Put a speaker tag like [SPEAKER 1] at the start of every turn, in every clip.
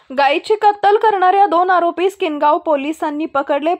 [SPEAKER 1] गायीची कत्तल करणाऱ्या 2 आरोपीस किनगाव पोलिसांनी पकडले.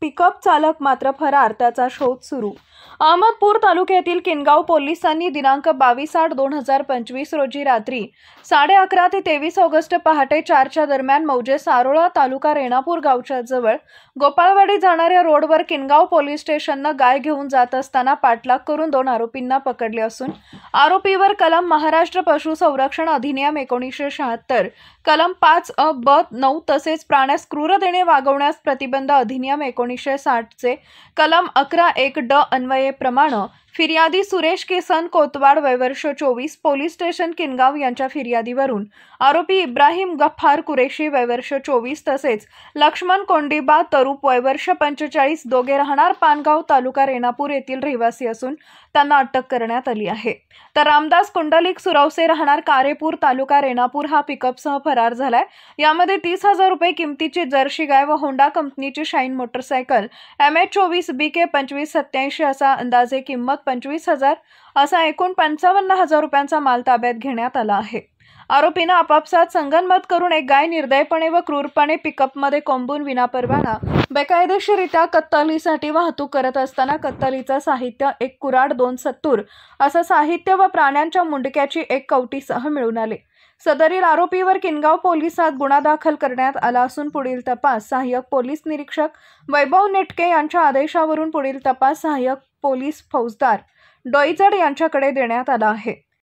[SPEAKER 1] पिकअप चालक मात्र फरार, त्याचा शोध सुरू. अहमदपूर तालुक्यातील किनगाव पोलिसांनी दिनांक 22/8/2025 रोजी रात्री 11:30 ते 23 ऑगस्ट पहाटे 4च्या दरम्यान मौजे सारोळा तालुका रेणापूर गावच्या जवळ गोपाळवाडी जाणाऱ्या रोडवर किनगाव पोलीस स्टेशननं गाय घेऊन जात असताना पाठलाग करून 2 आरोपींना पकडले असून आरोपीवर कलम महाराष्ट्र पशुसंरक्षण अधिनियम 1976, कलम 5(अ) (ब) 9 तसेच प्राण्यास क्रूरतेने वागवण्यास प्रतिबंध अधिनियम 1960 चे कलम 11(1) (ड) अन्वये प्रमाणे फिर्यादी सुरेश किसन कोतवाड वय वर्ष 24 पोलीस स्टेशन किनगाव यांच्या फिर्यादीवरून आरोपी इब्राहिम गफ्फार कुरेशी वय वर्ष 24 तसेच लक्ष्मण कोंडीबा तरूप वय वर्ष 45 दोघे राहणार पानगाव तालुका रेणापूर येथील रहिवासी असून त्यांना अटक करण्यात आली आहे. तर रामदास कुंडलिक सुरवसे राहणार कारेपूर तालुका रेणापूर हा पिकअपसह फरार झालाय. यामध्ये 30,000 रुपये किमतीची जर्सी गाय व होंडा कंपनीची शाईन मोटरसायकल MH24 BK 2587 असा अंदाजे किंमत 25,000 असा एकूण 55,000 रुपयांचा माल ताब्यात घेण्यात आला आहे. आरोपींना आपापसात संगनमत करून एक गाय निर्दयपणे व क्रूरपणे पिकअपमध्ये कोंबून विनापरवाना बेकायदेशीररित्या कत्तलीसाठी वाहतूक करत असताना कत्तलीचं साहित्य, एक कुऱ्हाड, 2 सत्तूर असं साहित्य व प्राण्यांच्या मुंडक्याची 1 कवटीसह मिळून आले. सदरील आरोपीवर किनगाव पोलिसात गुन्हा दाखल करण्यात आला असून पुढील तपास सहाय्यक पोलीस निरीक्षक वैभव नेटके यांच्या आदेशावरून पुढील तपास सहाय्यक पोलीस फौजदार डोईजड यांच्याकडे देण्यात आला आहे.